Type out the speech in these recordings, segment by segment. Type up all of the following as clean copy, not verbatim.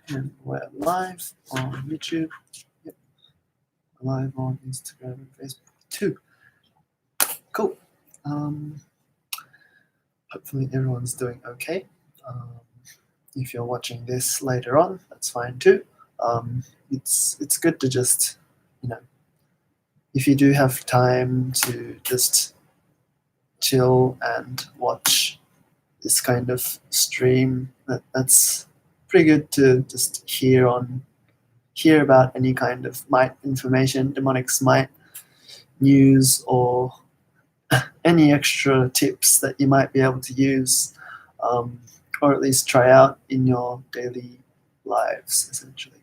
And we're live on YouTube. Yep. Live on Instagram and Facebook too. Cool. Hopefully everyone's doing okay. If you're watching this later on, that's fine too. It's good to just, if you do have time to just chill and watch this kind of stream, that's pretty good to just hear about any kind of mite information, Demodex mite news, or any extra tips that you might be able to use, or at least try out in your daily lives, essentially.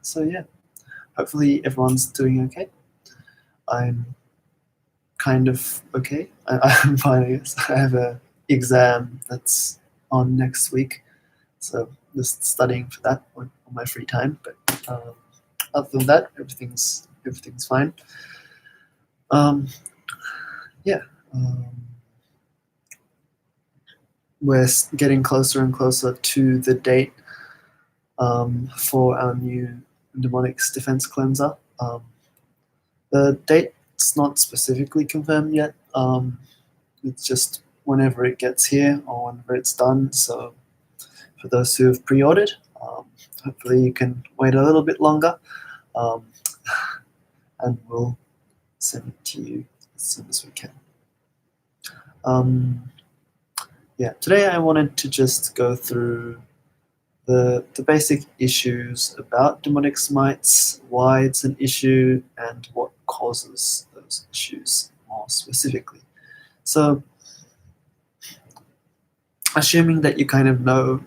So yeah, hopefully everyone's doing okay. I'm kind of okay. I'm fine, I guess. I have an exam that's on next week, so just studying for that on my free time. But other than that, everything's fine. Yeah. We're getting closer and closer to the date for our new Demodex defense cleanser. The date's not specifically confirmed yet. It's just whenever it gets here or whenever it's done. So for those who have pre-ordered, hopefully you can wait a little bit longer, and we'll send it to you as soon as we can. Yeah, today I wanted to just go through the basic issues about Demodex mites, why it's an issue, and what causes those issues more specifically. So, assuming that you kind of know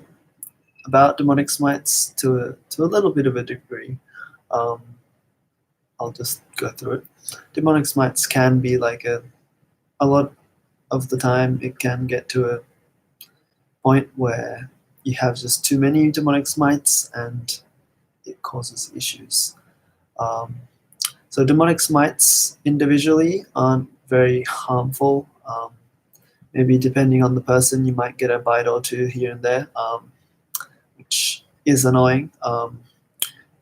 about Demodex mites to a little bit of a degree, I'll just go through it. Demodex mites can be like a lot of the time it can get to a point where you have just too many Demodex mites and it causes issues. So Demodex mites individually aren't very harmful. Maybe depending on the person, you might get a bite or two here and there, which is annoying.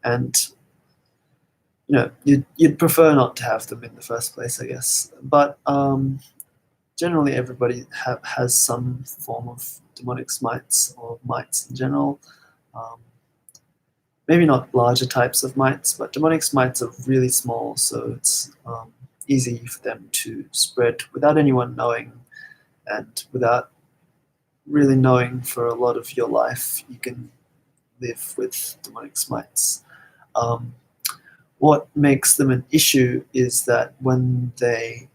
And you'd prefer not to have them in the first place, I guess. But generally, everybody has some form of Demodex mites or mites in general. Maybe not larger types of mites, but Demodex mites are really small, so it's easy for them to spread without anyone knowing, and without really knowing for a lot of your life, you can live with Demodex mites. What makes them an issue is that when they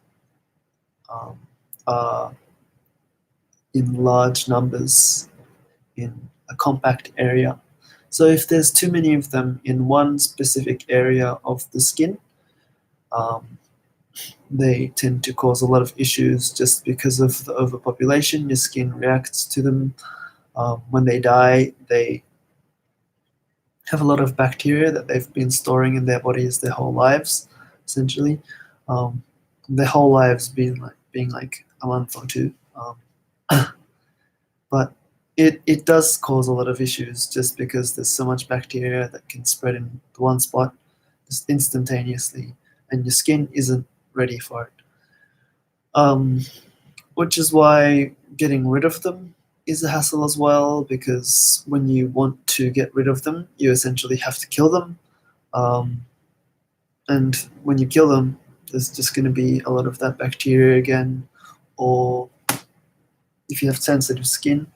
are in large numbers in a compact area. So if there's too many of them in one specific area of the skin, they tend to cause a lot of issues just because of the overpopulation. Your skin reacts to them. When they die, they have a lot of bacteria that they've been storing in their bodies their whole lives, essentially. Their whole lives being like a month or two. But it does cause a lot of issues just because there's so much bacteria that can spread in one spot just instantaneously, and your skin isn't ready for it. Which is why getting rid of them is a hassle as well, because when you want to get rid of them, you essentially have to kill them. And when you kill them, there's just going to be a lot of that bacteria again, or if you have sensitive skin,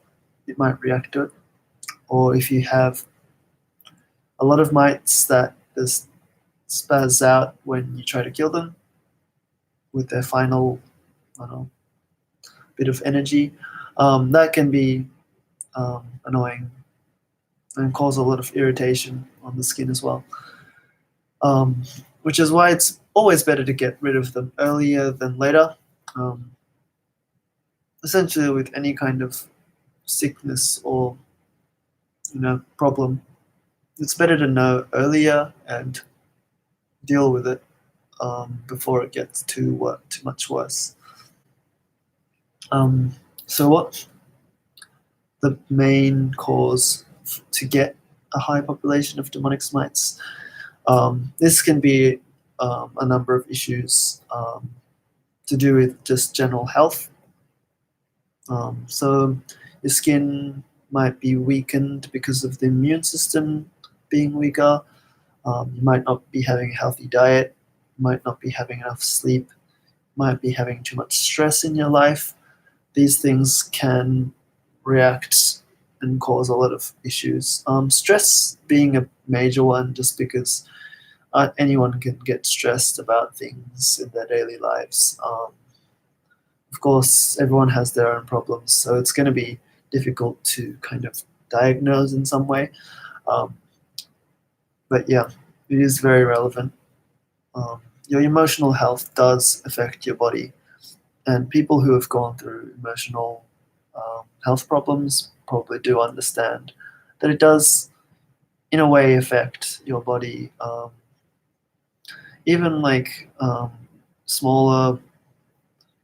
it might react to it. Or if you have a lot of mites that just spaz out when you try to kill them with their final, bit of energy, that can be annoying and cause a lot of irritation on the skin as well. Which is why it's always better to get rid of them earlier than later. Essentially, with any kind of sickness or problem, it's better to know earlier and deal with it before it gets too much worse. So what the main cause to get a high population of demonic smites. This can be a number of issues to do with just general health. So your skin might be weakened because of the immune system being weaker. You might not be having a healthy diet, might not be having enough sleep, might be having too much stress in your life. These things can react and cause a lot of issues. Stress being a major one, just because anyone can get stressed about things in their daily lives. Of course, everyone has their own problems, so it's going to be difficult to kind of diagnose in some way. Um, but yeah, it is very relevant. Your emotional health does affect your body, and people who have gone through emotional health problems probably do understand that it does, in a way, affect your body. Even like smaller,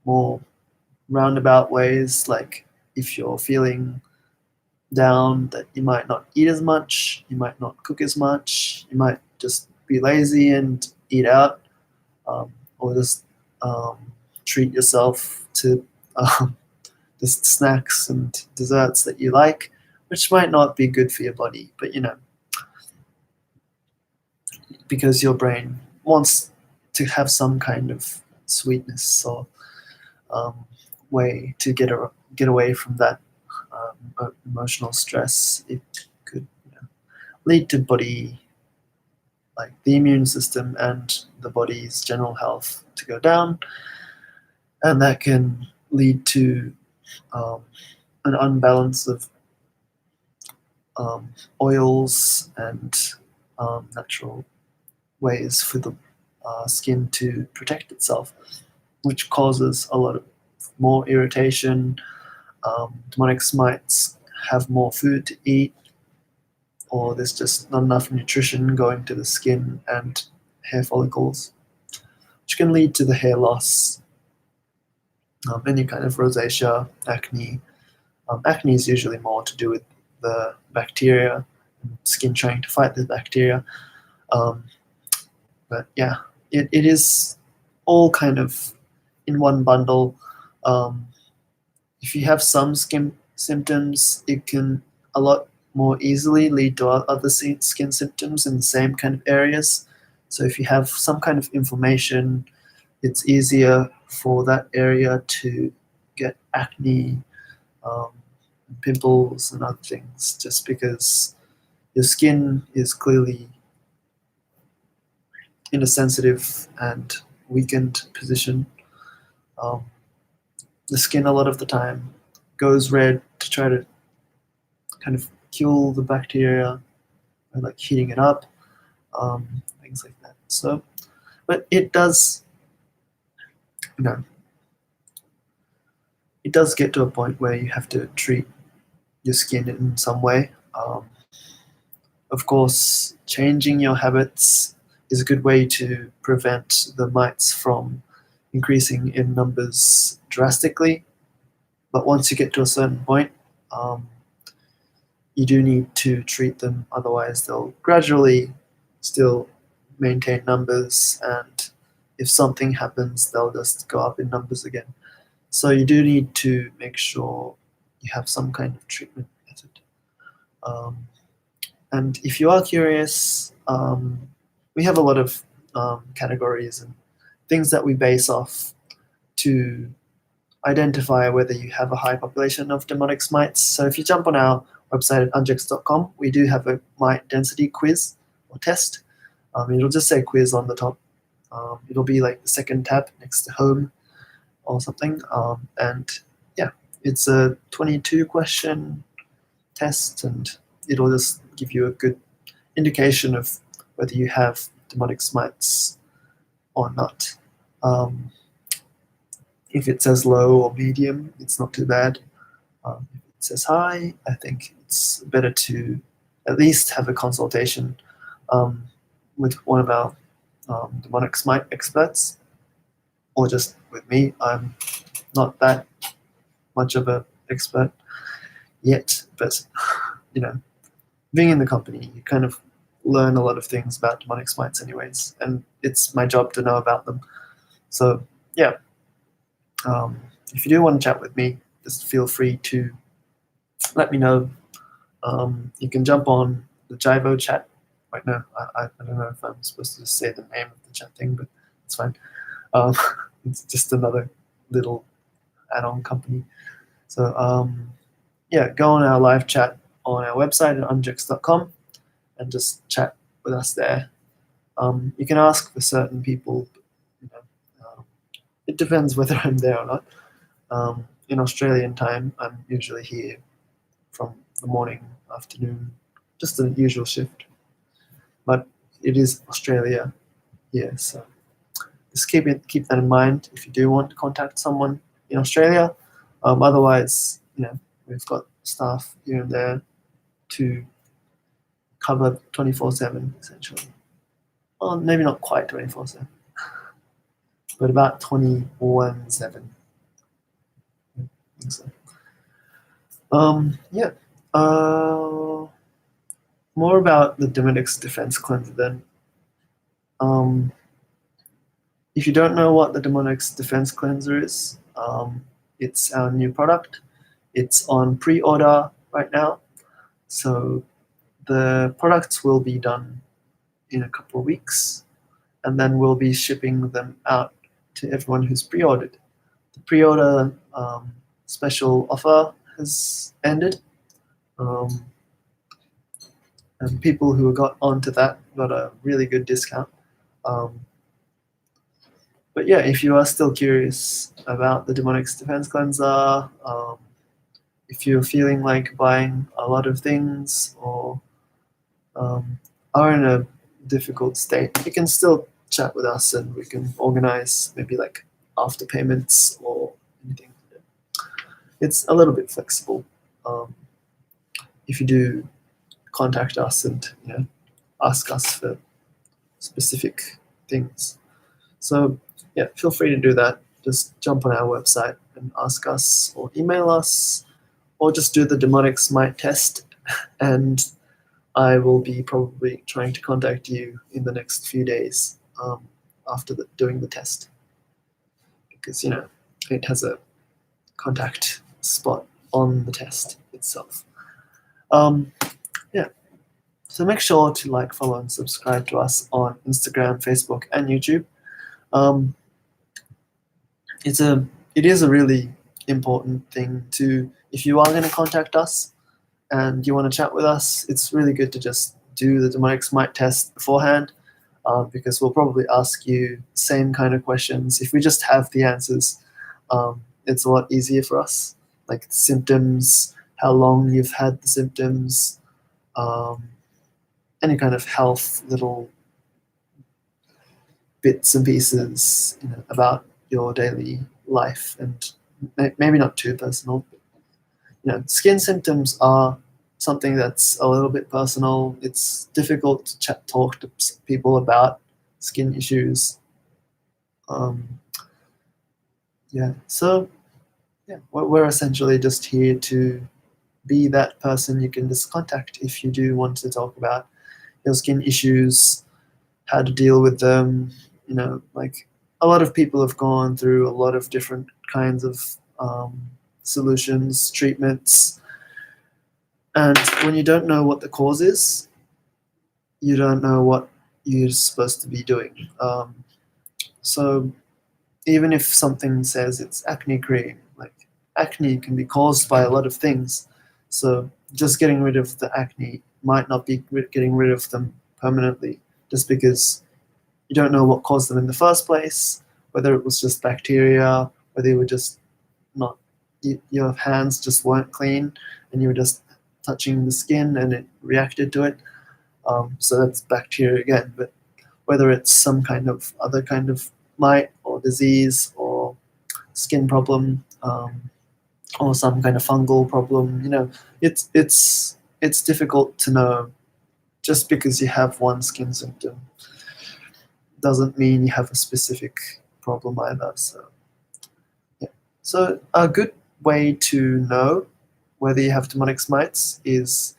more roundabout ways, like if you're feeling down, that you might not eat as much, you might not cook as much, you might just be lazy and eat out, or just um, treat yourself to just snacks and desserts that you like, which might not be good for your body, but because your brain wants to have some kind of sweetness or way to get away from that emotional stress. It could lead to body, like the immune system and the body's general health, to go down, and that can lead to um, an unbalance of oils and natural ways for the skin to protect itself, which causes a lot of more irritation. Demonic smites have more food to eat, or there's just not enough nutrition going to the skin and hair follicles, which can lead to the hair loss, any kind of rosacea, acne. Acne is usually more to do with the bacteria, and skin trying to fight the bacteria. Um, but yeah, it is all kind of in one bundle. Um, if you have some skin symptoms, it can a lot more easily lead to other skin symptoms in the same kind of areas. So if you have some kind of inflammation, it's easier for that area to get acne, um, pimples, and other things, just because your skin is clearly in a sensitive and weakened position. Um, the skin, a lot of the time, goes red to try to kind of kill the bacteria by like heating it up, things like that. So, but it does, you know, it does get to a point where you have to treat your skin in some way. Of course, changing your habits is a good way to prevent the mites from increasing in numbers drastically. But once you get to a certain point, um, you do need to treat them, otherwise they'll gradually still maintain numbers, and if something happens, they'll just go up in numbers again. So you do need to make sure you have some kind of treatment method. Um, and if you are curious, we have a lot of categories and things that we base off to identify whether you have a high population of Demodex mites. So if you jump on our website at unjex.com, we do have a mite density quiz or test. It'll just say quiz on the top. It'll be like the second tab next to home or something. And yeah, it's a 22 question test, and it'll just give you a good indication of whether you have Demodex mites or not. If it says low or medium, it's not too bad. If it says high, I think it's better to at least have a consultation with one of our demonic smite experts, or just with me. I'm not that much of an expert yet, but you know, being in the company, you kind of learn a lot of things about demonic mites anyways, and it's my job to know about them. So yeah, if you do want to chat with me, just feel free to let me know. You can jump on the Jivo chat. Right now, I don't know if I'm supposed to say the name of the chat thing, but it's fine. Um, it's just another little add-on company. So yeah, go on our live chat on our website at unjux.com and just chat with us there. You can ask for certain people. You know, it depends whether I'm there or not. In Australian time, I'm usually here from the morning, afternoon, just the usual shift. But it is Australia here, so just keep that in mind if you do want to contact someone in Australia. Otherwise, we've got staff here and there to cover 24/7 essentially. Well, maybe not quite 24/7, but about 21/7. I think so. Yeah. More about the Demodex defense cleanser then. If you don't know what the Demodex defense cleanser is, it's our new product. It's on pre-order right now. So the products will be done in a couple of weeks, and then we'll be shipping them out to everyone who's pre-ordered. The pre-order special offer has ended, and people who got onto that got a really good discount. But yeah, if you are still curious about the Demodex Defense Cleanser, if you're feeling like buying a lot of things or are in a difficult state, you can still chat with us and we can organize maybe like after payments or anything. It's a little bit flexible. If you do contact us and ask us for specific things. So yeah, feel free to do that. Just jump on our website and ask us or email us or just do the Demodex mite test and I will be probably trying to contact you in the next few days after doing the test because it has a contact spot on the test itself. Yeah, so make sure to like, follow, and subscribe to us on Instagram, Facebook, and YouTube. It is a really important thing to, if you are going to contact us and you want to chat with us, it's really good to just do the Demodex mite test beforehand because we'll probably ask you the same kind of questions. If we just have the answers, it's a lot easier for us, like the symptoms, how long you've had the symptoms, any kind of health little bits and pieces about your daily life, and maybe not too personal. Skin symptoms are something that's a little bit personal. It's difficult to talk to people about skin issues. So we're essentially just here to be that person you can just contact if you do want to talk about your skin issues, how to deal with them. Like a lot of people have gone through a lot of different kinds of solutions, treatments, and when you don't know what the cause is, you don't know what you're supposed to be doing. So even if something says it's acne cream, like acne can be caused by a lot of things. So just getting rid of the acne might not be getting rid of them permanently, just because you don't know what caused them in the first place, whether it was just bacteria, whether you were just not, your hands just weren't clean and you were just touching the skin and it reacted to it. So that's bacteria again. But whether it's some kind of other kind of mite or disease or skin problem or some kind of fungal problem, it's difficult to know. Just because you have one skin symptom doesn't mean you have a specific problem either. So a good way to know whether you have Demodex mites is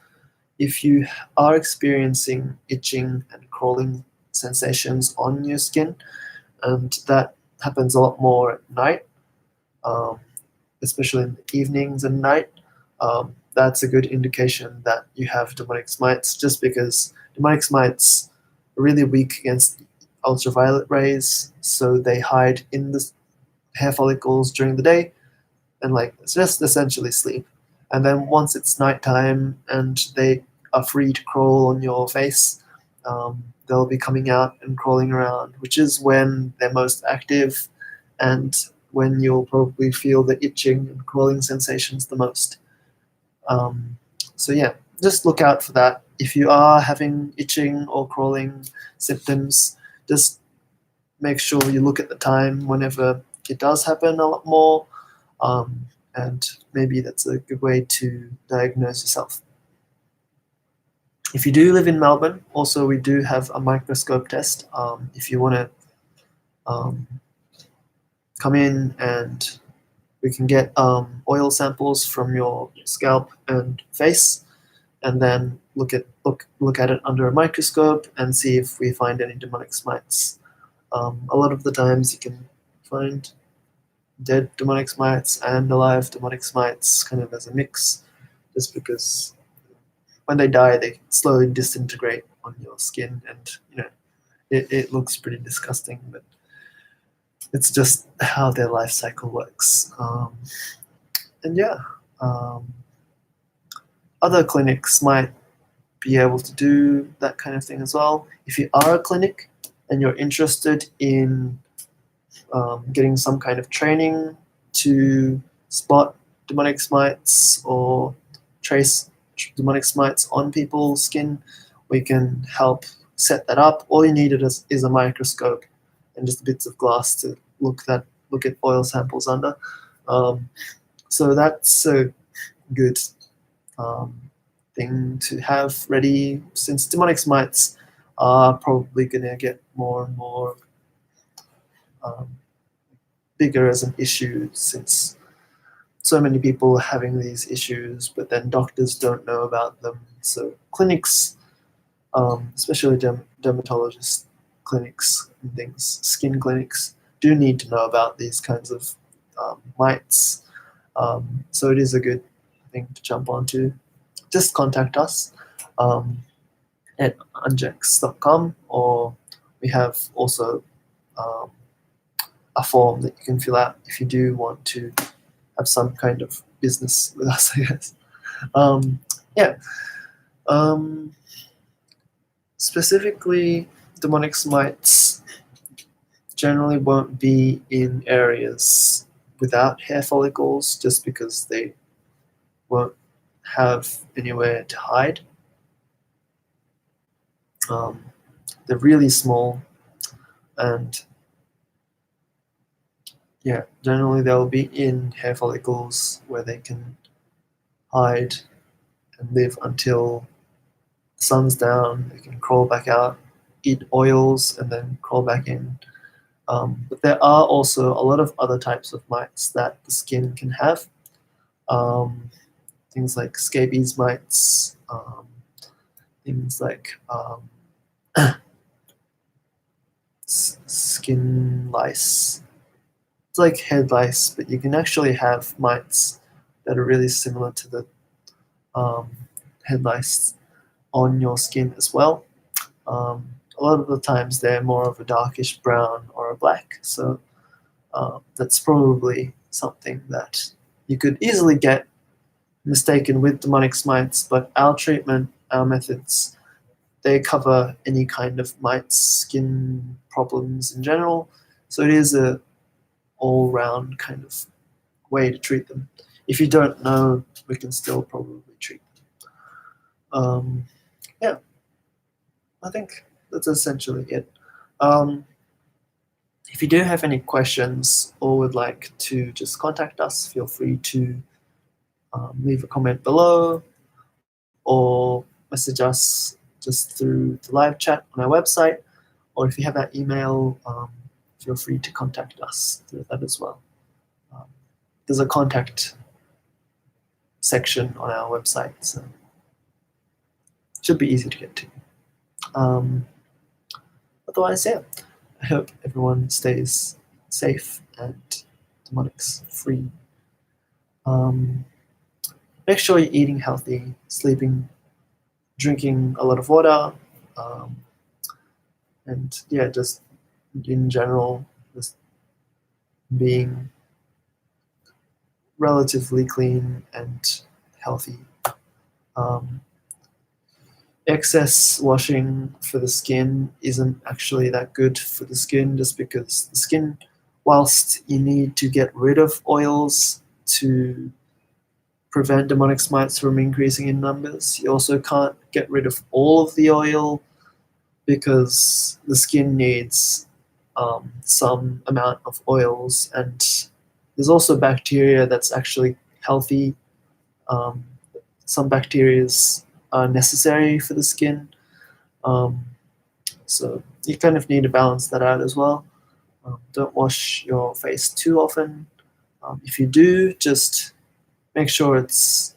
if you are experiencing itching and crawling sensations on your skin, and that happens a lot more at night, um, especially in the evenings and night, that's a good indication that you have Demodex mites, just because Demodex mites are really weak against ultraviolet rays, so they hide in the hair follicles during the day and like just essentially sleep. And then once it's nighttime and they are free to crawl on your face, they'll be coming out and crawling around, which is when they're most active and when you'll probably feel the itching and crawling sensations the most. So yeah, just look out for that. If you are having itching or crawling symptoms, just make sure you look at the time whenever it does happen a lot more, and maybe that's a good way to diagnose yourself. If you do live in Melbourne, also we do have a microscope test. If you want to come in and we can get oil samples from your scalp and face, and then look at it under a microscope and see if we find any Demodex mites. A lot of the times you can find dead Demodex mites and alive Demodex mites kind of as a mix, just because when they die they slowly disintegrate on your skin, and it looks pretty disgusting, but it's just how their life cycle works. And yeah, other clinics might be able to do that kind of thing as well. If you are a clinic and you're interested in getting some kind of training to spot Demodex mites or trace Demodex mites on people's skin, we can help set that up. All you need is a microscope and just bits of glass to look at oil samples under. So that's a good thing to have ready, since Demodex mites are probably going to get more and more bigger as an issue, since so many people are having these issues, but then doctors don't know about them. So clinics, especially dermatologist clinics and things, skin clinics, do need to know about these kinds of mites. So it is a good thing to jump onto. Just contact us at unjex.com, or we have also a form that you can fill out if you do want to have some kind of business with us, I guess. Yeah. Specifically, Demodex mites generally won't be in areas without hair follicles, just because they won't have anywhere to hide. They're really small, and yeah, generally they'll be in hair follicles where they can hide and live until the sun's down. They can crawl back out, eat oils, and then crawl back in. But there are also a lot of other types of mites that the skin can have. Things like scabies mites, things like skin lice. It's like head lice, but you can actually have mites that are really similar to the head lice on your skin as well. A lot of the times they're more of a darkish brown or a black, so that's probably something that you could easily get mistaken with Demodex mites, but our treatment, our methods, they cover any kind of mites, skin problems in general, so it is a all-round kind of way to treat them. If you don't know, we can still probably treat them. Yeah, I think that's essentially it. If you do have any questions or would like to just contact us, feel free to leave a comment below or message us just through the live chat on our website, or if you have our email, feel free to contact us through that as well. There's a contact section on our website. So should be easy to get to. Otherwise, yeah, I hope everyone stays safe and Demodex free. Make sure you're eating healthy, sleeping, drinking a lot of water, and yeah, just in general, just being relatively clean and healthy. Excess washing for the skin isn't actually that good for the skin, just because the skin, whilst you need to get rid of oils to prevent Demodex mites from increasing in numbers, you also can't get rid of all of the oil, because the skin needs some amount of oils, and there's also bacteria that's actually healthy. Some bacteria are necessary for the skin, so you kind of need to balance that out as well. Don't wash your face too often. If you do, just make sure it's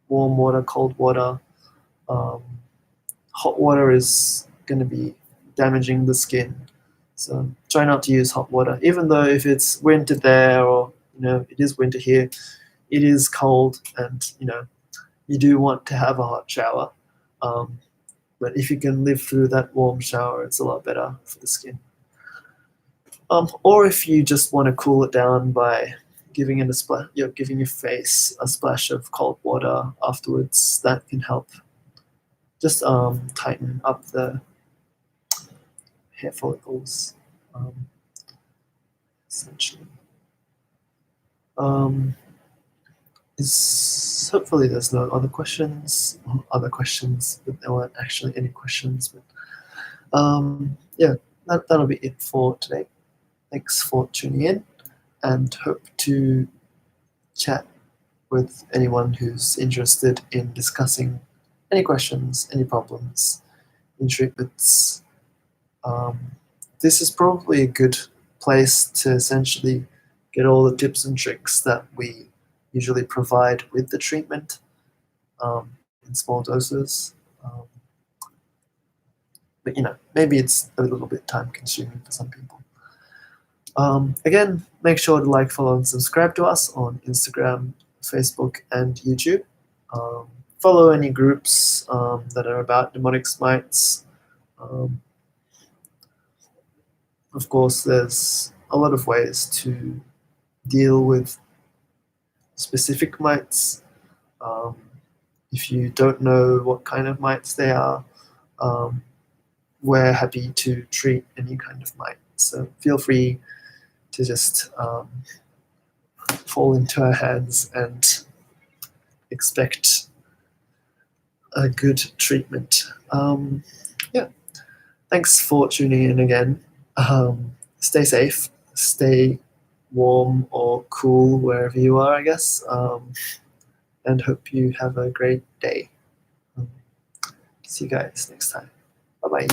warm water, cold water. Hot water is going to be damaging the skin, so try not to use hot water. Even though if it's winter there, or it is winter here, it is cold, and you do want to have a hot shower. But if you can live through that warm shower, it's a lot better for the skin. Or if you just want to cool it down by giving your face a splash of cold water afterwards, that can help just tighten up the hair follicles, essentially. Hopefully there's no other questions, but there weren't actually any questions. But yeah, that'll be it for today. Thanks for tuning in, and hope to chat with anyone who's interested in discussing any questions, any problems in treatments. This is probably a good place to essentially get all the tips and tricks that we usually provide with the treatment in small doses. But maybe it's a little bit time consuming for some people. Again, make sure to like, follow, and subscribe to us on Instagram, Facebook, and YouTube. Follow any groups that are about Demodex mites. Of course, there's a lot of ways to deal with specific mites. If you don't know what kind of mites they are, we're happy to treat any kind of mite. So feel free to just fall into our hands and expect a good treatment. Yeah, thanks for tuning in again. Stay safe, stay warm or cool wherever you are, I guess, and hope you have a great day. See you guys next time. Bye-bye.